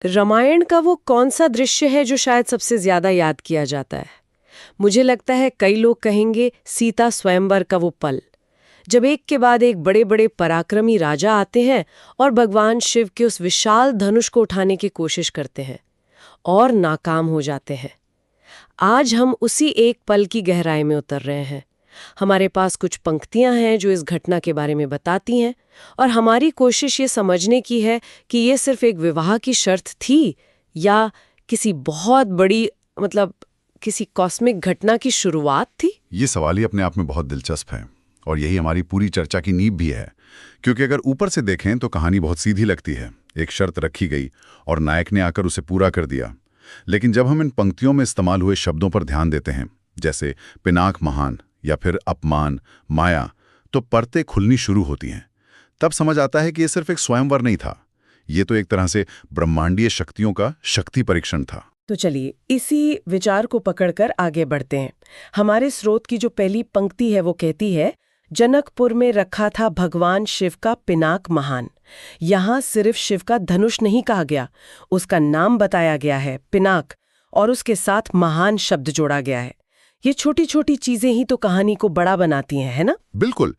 रामायण का वो कौन सा दृश्य है जो शायद सबसे ज्यादा याद किया जाता है? मुझे लगता है कई लोग कहेंगे सीता स्वयंवर का वो पल, जब एक के बाद एक बड़े बड़े पराक्रमी राजा आते हैं और भगवान शिव के उस विशाल धनुष को उठाने की कोशिश करते हैं और नाकाम हो जाते हैं। आज हम उसी एक पल की गहराई में उतर रहे हैं। हमारे पास कुछ पंक्तियां हैं जो इस घटना के बारे में बताती हैं, और हमारी कोशिश ये समझने की है कि ये सिर्फ एक विवाह की शर्त थी या किसी बहुत बड़ी, मतलब किसी कॉस्मिक घटना की शुरुआत थी। ये सवाल ही अपने आप में बहुत दिलचस्प है और यही हमारी पूरी चर्चा की नींव भी है। क्योंकि अगर ऊपर से देखें तो कहानी बहुत सीधी लगती है, एक शर्त रखी गई और नायक ने आकर उसे पूरा कर दिया। लेकिन जब हम इन पंक्तियों में इस्तेमाल हुए शब्दों पर ध्यान देते हैं, जैसे पिनाक महान या फिर अपमान, माया, तो परतें खुलनी शुरू होती हैं। तब समझ आता है कि ये सिर्फ एक स्वयंवर नहीं था, ये तो एक तरह से ब्रह्मांडीय शक्तियों का शक्ति परीक्षण था। तो चलिए इसी विचार को पकड़कर आगे बढ़ते हैं। हमारे स्रोत की जो पहली पंक्ति है वो कहती है, जनकपुर में रखा था भगवान शिव का पिनाक महान। यहाँ सिर्फ शिव का धनुष नहीं कहा गया, उसका नाम बताया गया है पिनाक, और उसके साथ महान शब्द जोड़ा गया है। ये छोटी छोटी चीजें ही तो कहानी को बड़ा बनाती हैं, है ना? बिल्कुल।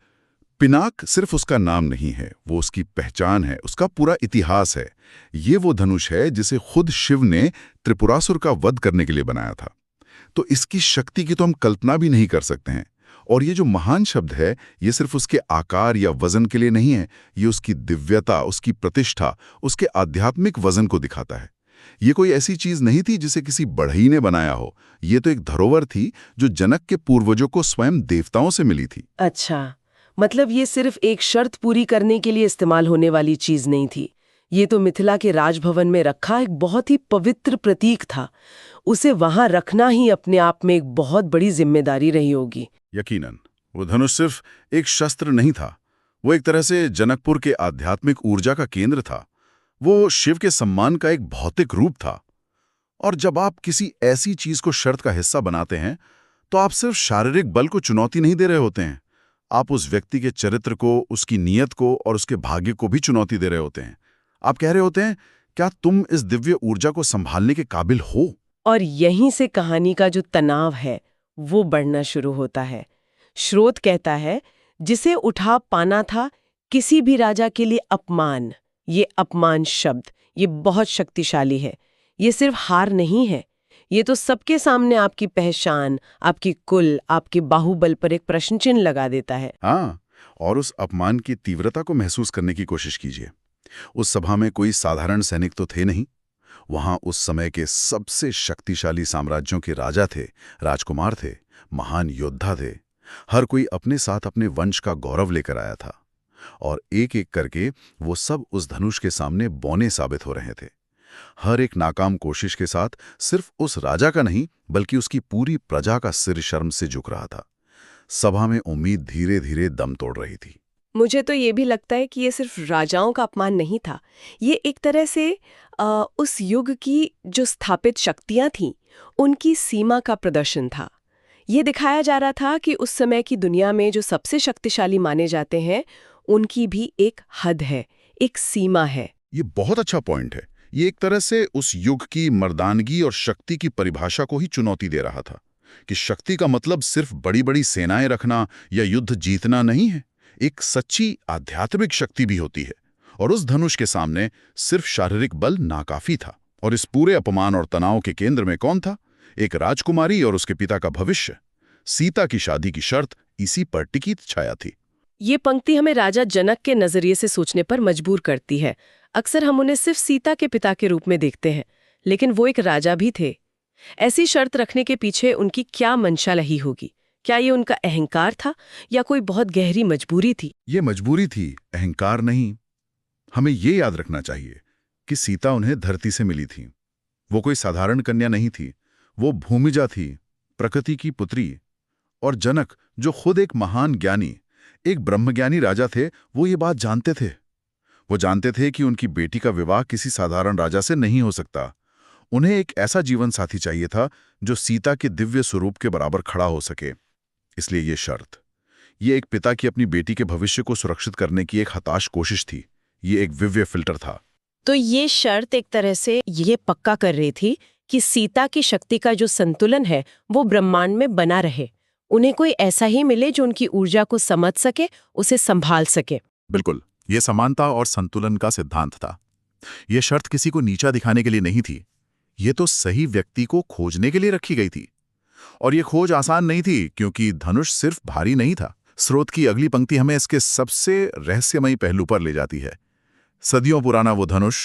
पिनाक सिर्फ उसका नाम नहीं है, वो उसकी पहचान है, उसका पूरा इतिहास है। ये वो धनुष है जिसे खुद शिव ने त्रिपुरासुर का वध करने के लिए बनाया था। तो इसकी शक्ति की तो हम कल्पना भी नहीं कर सकते हैं। और ये जो महान शब्द है, ये सिर्फ उसके आकार या वजन के लिए नहीं है, ये उसकी दिव्यता, उसकी प्रतिष्ठा, उसके आध्यात्मिक वजन को दिखाता है। ये कोई ऐसी चीज नहीं थी जिसे किसी बढ़ई ने बनाया हो, ये तो एक धरोहर थी जो जनक के पूर्वजों को स्वयं देवताओं से मिली थी। अच्छा, मतलब ये सिर्फ एक शर्त पूरी करने के लिए इस्तेमाल होने वाली चीज नहीं थी। ये तो मिथिला के राजभवन में रखा एक बहुत ही पवित्र प्रतीक था। उसे वहां रखना ही अपने आप में एक बहुत बड़ी जिम्मेदारी रही होगी। यकीनन, वो धनुष सिर्फ एक शस्त्र नहीं था, वो एक तरह से जनकपुर के आध्यात्मिक ऊर्जा का केंद्र था। वो शिव के सम्मान का एक भौतिक रूप था। और जब आप किसी ऐसी चीज को शर्त का हिस्सा बनाते हैं, तो आप सिर्फ शारीरिक बल को चुनौती नहीं दे रहे होते हैं, आप उस व्यक्ति के चरित्र को, उसकी नीयत को और उसके भाग्य को भी चुनौती दे रहे होते हैं। आप कह रहे होते हैं, क्या तुम इस दिव्य ऊर्जा को संभालने के काबिल हो? और यहीं से कहानी का जो तनाव है वो बढ़ना शुरू होता है। स्रोत कहता है, जिसे उठा पाना था किसी भी राजा के लिए अपमान। ये अपमान शब्द, ये बहुत शक्तिशाली है। ये सिर्फ हार नहीं है, ये तो सबके सामने आपकी पहचान, आपकी कुल, आपके बाहुबल पर एक प्रश्न चिन्ह लगा देता है। हाँ, और उस अपमान की तीव्रता को महसूस करने की कोशिश कीजिए। उस सभा में कोई साधारण सैनिक तो थे नहीं। वहां उस समय के सबसे शक्तिशाली साम्राज्यों के राजा थे, राजकुमार थे, महान योद्धा थे। हर कोई अपने साथ अपने वंश का गौरव लेकर आया था, और एक एक करके वो सब उस धनुष के सामने बौने साबित हो रहे थे। हर एक नाकाम कोशिश के साथ सिर्फ उस राजा का नहीं, बल्कि उसकी पूरी प्रजा का सिर शर्म से झुक रहा था। सभा में उम्मीद धीरे धीरे दम तोड़ रही थी। मुझे तो ये भी लगता है कि ये सिर्फ राजाओं का अपमान नहीं था, ये एक तरह से उस युग की जो स्थापित शक्तियां थीं उनकी सीमा का प्रदर्शन था। ये दिखाया जा रहा था कि उस समय की दुनिया में जो सबसे शक्तिशाली माने जाते हैं उनकी भी एक हद है, एक सीमा है। ये बहुत अच्छा पॉइंट है। ये एक तरह से उस युग की मर्दानगी और शक्ति की परिभाषा को ही चुनौती दे रहा था कि शक्ति का मतलब सिर्फ बड़ी बड़ी सेनाएं रखना या युद्ध जीतना नहीं है, एक सच्ची आध्यात्मिक शक्ति भी होती है। और उस धनुष के सामने सिर्फ शारीरिक बल नाकाफी था। और इस पूरे अपमान और तनाव के केंद्र में कौन था? एक राजकुमारी और उसके पिता का भविष्य। सीता की शादी की शर्त इसी पर टिकी छाया थी। ये पंक्ति हमें राजा जनक के नजरिए से सोचने पर मजबूर करती है। अक्सर हम उन्हें सिर्फ सीता के पिता के रूप में देखते हैं, लेकिन वो एक राजा भी थे। ऐसी शर्त रखने के पीछे उनकी क्या मंशा रही होगी? क्या ये उनका अहंकार था या कोई बहुत गहरी मजबूरी थी? ये मजबूरी थी, अहंकार नहीं। हमें ये याद रखना चाहिए कि सीता उन्हें धरती से मिली थी। वो कोई साधारण कन्या नहीं थी, वो भूमिजा थी, प्रकृति की पुत्री। और जनक, जो खुद एक महान ज्ञानी, एक ब्रह्मज्ञानी राजा थे, वो ये बात जानते थे। वो जानते थे कि उनकी बेटी का विवाह किसी साधारण राजा से नहीं हो सकता। उन्हें एक ऐसा जीवन साथी चाहिए था जो सीता के दिव्य स्वरूप के बराबर खड़ा हो सके। इसलिए ये शर्त, ये एक पिता की अपनी बेटी के भविष्य को सुरक्षित करने की एक हताश कोशिश थी। ये एक दिव्य फिल्टर था। तो ये शर्त एक तरह से ये पक्का कर रही थी कि सीता की शक्ति का जो संतुलन है वो ब्रह्मांड में बना रहे। उन्हें कोई ऐसा ही मिले जो उनकी ऊर्जा को समझ सके, उसे संभाल सके। बिल्कुल, ये समानता और संतुलन का सिद्धांत था। ये शर्त किसी को नीचा दिखाने के लिए नहीं थी, ये तो सही व्यक्ति को खोजने के लिए रखी गई थी। और ये खोज आसान नहीं थी, क्योंकि धनुष सिर्फ भारी नहीं था। स्रोत की अगली पंक्ति हमें इसके सबसे रहस्यमयी पहलू पर ले जाती है। सदियों पुराना वो धनुष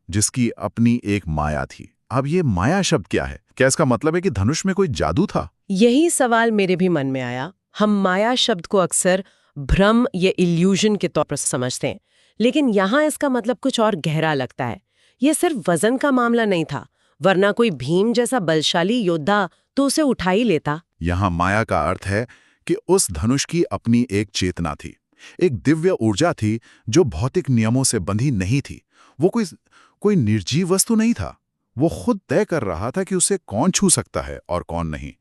जिसकी अपनी एक माया थी। अब ये माया शब्द क्या है? क्या इसका मतलब है कि धनुष में कोई जादू था? यही सवाल मेरे भी मन में आया। हम माया शब्द को अक्सर भ्रम या इल्यूजन के तौर पर समझते हैं, लेकिन यहाँ इसका मतलब कुछ और गहरा लगता है। ये सिर्फ वजन का मामला नहीं था, वरना कोई भीम जैसा बलशाली योद्धा तो उसे उठा ही लेता। यहाँ माया का अर्थ है कि उस धनुष की अपनी एक चेतना थी, एक दिव्य ऊर्जा थी जो भौतिक नियमों से बंधी नहीं थी। वो कोई निर्जीव वस्तु नहीं था। वो खुद तय कर रहा था कि उसे कौन छू सकता है और कौन नहीं।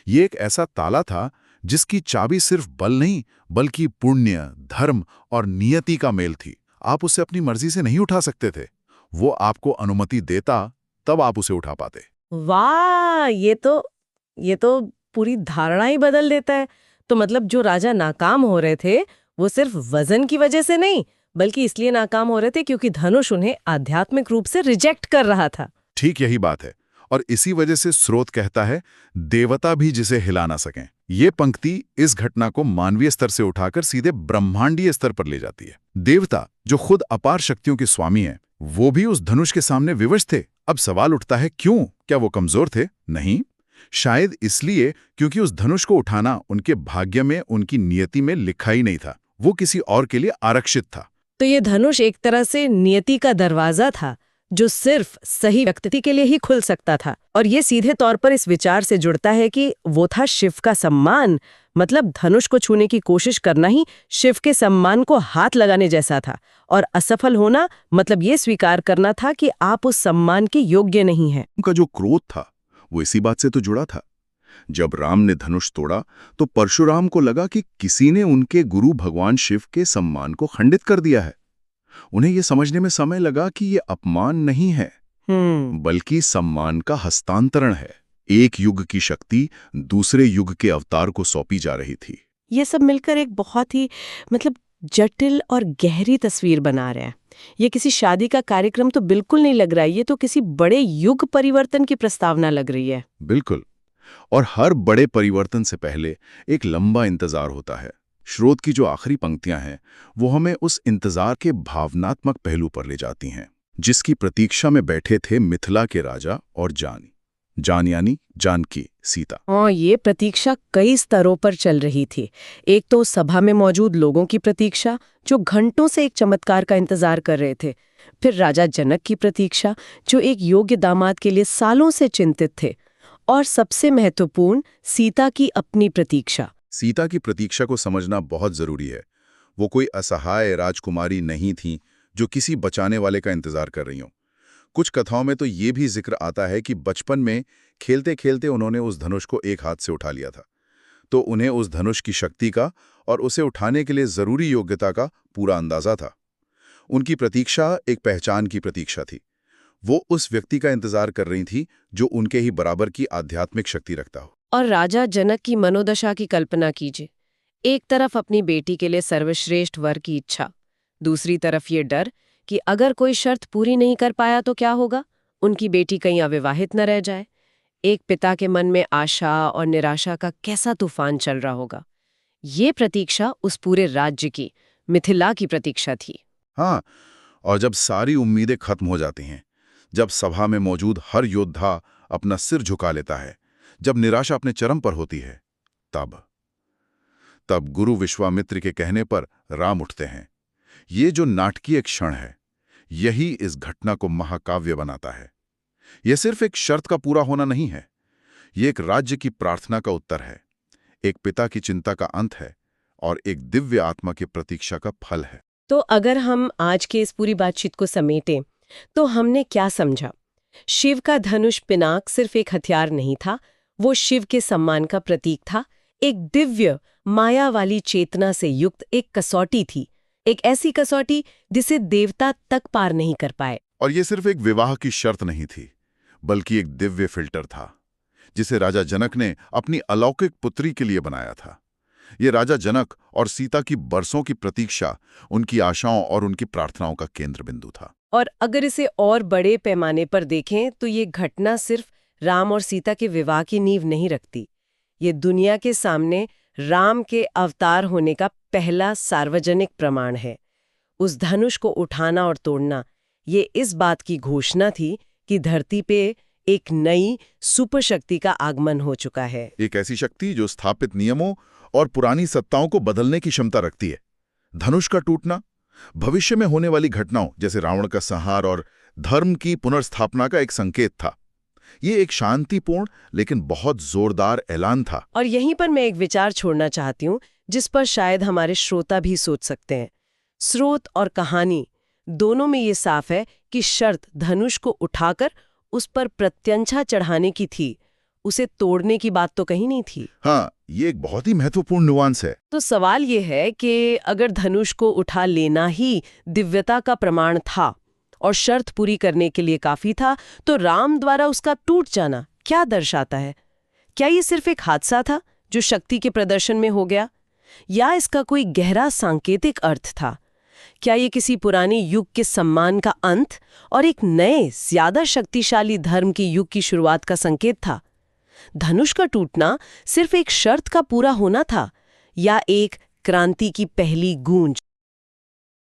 ये एक ऐसा ताला था जिसकी चाबी सिर्फ बल नहीं, बल्कि पुण्य, धर्म और नियति का मेल थी। आप उसे अपनी मर्जी से नहीं उठा सकते थे। वो आपको अनुमति देता, तब आप उसे उठा पाते। वाह, ये तो पूरी धारणा ही बदल देता है। तो मतलब जो राजा नाकाम हो रहे थे वो सिर्फ वजन की वजह से नहीं, बल्कि इसलिए नाकाम हो रहे थे क्योंकि धनुष उन्हें आध्यात्मिक रूप से रिजेक्ट कर रहा था। ठीक यही बात है, और इसी वजह से स्रोत कहता है, देवता भी जिसे हिला ना सकें। ये पंक्ति इस घटना को मानवीय स्तर से उठाकर सीधे ब्रह्मांडीय स्तर पर ले जाती है। देवता, जो खुद अपार शक्तियों के स्वामी हैं, वो भी उस धनुष के सामने विवश थे। अब सवाल उठता है, क्यों? क्या वो कमजोर थे? नहीं, शायद इसलिए क्योंकि उस धनुष को उठाना उनके भाग्य में, उनकी नियति में लिखा ही नहीं था। वो किसी और के लिए आरक्षित था। तो ये धनुष एक तरह से नियति का दरवाजा था जो सिर्फ सही व्यक्ति के लिए ही खुल सकता था। और ये सीधे तौर पर इस विचार से जुड़ता है कि वो था शिव का सम्मान। मतलब धनुष को छूने की कोशिश करना ही शिव के सम्मान को हाथ लगाने जैसा था, और असफल होना मतलब ये स्वीकार करना था कि आप उस सम्मान के योग्य नहीं हैं। उनका जो क्रोध था वो इसी बात से तो जुड़ा था। जब राम ने धनुष तोड़ा तो परशुराम को लगा कि किसी ने उनके गुरु भगवान शिव के सम्मान को खंडित कर दिया है। उन्हें यह समझने में समय लगा कि यह अपमान नहीं है, बल्कि सम्मान का हस्तांतरण है। एक युग की शक्ति दूसरे युग के अवतार को सौंपी जा रही थी। ये सब मिलकर एक बहुत ही जटिल और गहरी तस्वीर बना रहा है। ये किसी शादी का कार्यक्रम तो बिल्कुल नहीं लग रहा है, ये तो किसी बड़े युग परिवर्तन की प्रस्तावना लग रही है। बिल्कुल, और हर बड़े परिवर्तन से पहले एक लंबा इंतजार होता है। स्रोत की जो आखिरी पंक्तियां हैं वो हमें उस इंतजार के भावनात्मक पहलू पर ले जाती हैं, जिसकी प्रतीक्षा में बैठे थे मिथिला के राजा और जान यानी जानकी, सीता। हाँ, ये प्रतीक्षा कई स्तरों पर चल रही थी। एक तो सभा में मौजूद लोगों की प्रतीक्षा जो घंटों से एक चमत्कार का इंतजार कर रहे थे, फिर राजा जनक की प्रतीक्षा जो एक योग्य दामाद के लिए सालों से चिंतित थे, और सबसे महत्वपूर्ण सीता की अपनी प्रतीक्षा। सीता की प्रतीक्षा को समझना बहुत जरूरी है। वो कोई असहाय राजकुमारी नहीं थी जो किसी बचाने वाले का इंतजार कर रही हो। कुछ कथाओं में तो ये भी जिक्र आता है कि बचपन में खेलते खेलते उन्होंने उस धनुष को एक हाथ से उठा लिया था, तो उन्हें उस धनुष की शक्ति का और उसे उठाने के लिए जरूरी योग्यता का पूरा अंदाजा था। उनकी प्रतीक्षा एक पहचान की प्रतीक्षा थी। वो उस व्यक्ति का इंतजार कर रही थी जो उनके ही बराबर की आध्यात्मिक शक्ति रखता हो। और राजा जनक की मनोदशा की कल्पना कीजिए। एक तरफ अपनी बेटी के लिए सर्वश्रेष्ठ वर की इच्छा, दूसरी तरफ ये डर कि अगर कोई शर्त पूरी नहीं कर पाया तो क्या होगा, उनकी बेटी कहीं अविवाहित न रह जाए। एक पिता के मन में आशा और निराशा का कैसा तूफान चल रहा होगा। ये प्रतीक्षा उस पूरे राज्य की, मिथिला की प्रतीक्षा थी। हाँ, और जब सारी उम्मीदें खत्म हो जाती हैं, जब सभा में मौजूद हर योद्धा अपना सिर झुका लेता है, जब निराशा अपने चरम पर होती है, तब गुरु विश्वामित्र के कहने पर राम उठते हैं। ये जो नाटकीय क्षण है, यही इस घटना को महाकाव्य बनाता है। यह सिर्फ एक शर्त का पूरा होना नहीं है, ये एक राज्य की प्रार्थना का उत्तर है, एक पिता की चिंता का अंत है, और एक दिव्य आत्मा की प्रतीक्षा का फल है। तो अगर हम आज के इस पूरी बातचीत को समेटें तो हमने क्या समझा? शिव का धनुष पिनाक सिर्फ एक हथियार नहीं था, वो शिव के सम्मान का प्रतीक था। एक दिव्य माया वाली चेतना से युक्त एक कसौटी थी, एक ऐसी कसौटी जिसे देवता तक पार नहीं कर पाए। और ये सिर्फ एक विवाह की शर्त नहीं थी, बल्कि एक दिव्य फिल्टर था जिसे राजा जनक ने अपनी अलौकिक पुत्री के लिए बनाया था। ये राजा जनक और सीता की बरसों की प्रतीक्षा, उनकी आशाओं और उनकी प्रार्थनाओं का केंद्र बिंदु था। और अगर इसे और बड़े पैमाने पर देखें तो ये घटना सिर्फ राम और सीता के विवाह की नींव नहीं रखती। ये दुनिया के सामने राम के अवतार होने का पहला सार्वजनिक प्रमाण है। उस धनुष को उठाना और तोड़ना, ये इस बात की घोषणा थी कि धरती पे एक नई सुपर शक्ति का आगमन हो चुका है। एक ऐसी शक्ति जो स्थापित नियमों और पुरानी सत्ताओं को बदलने की क्षमता रखती है। धनुष का टूटना भविष्य में होने वाली घटनाओं जैसे रावण का संहार और धर्म की पुनर्स्थापना का एक संकेत था। ये एक शांतिपूर्ण लेकिन बहुत जोरदार ऐलान था। और यहीं पर मैं एक विचार छोड़ना चाहती हूँ जिस पर शायद हमारे श्रोता भी सोच सकते हैं। स्रोत और कहानी दोनों में ये साफ है कि शर्त धनुष को उठाकर उस पर प्रत्यंछा चढ़ाने की थी, उसे तोड़ने की बात तो कहीं नहीं थी। हाँ, ये एक बहुत ही महत्वपूर्ण नुआंस है। तो सवाल ये है कि अगर धनुष को उठा लेना ही दिव्यता का प्रमाण था और शर्त पूरी करने के लिए काफी था, तो राम द्वारा उसका टूट जाना क्या दर्शाता है? क्या ये सिर्फ एक हादसा था जो शक्ति के प्रदर्शन में हो गया, या इसका कोई गहरा सांकेतिक अर्थ था? क्या ये किसी पुराने युग के सम्मान का अंत और एक नए ज्यादा शक्तिशाली धर्म के युग की शुरुआत का संकेत था? धनुष का टूटना सिर्फ एक शर्त का पूरा होना था या एक क्रांति की पहली गूंज?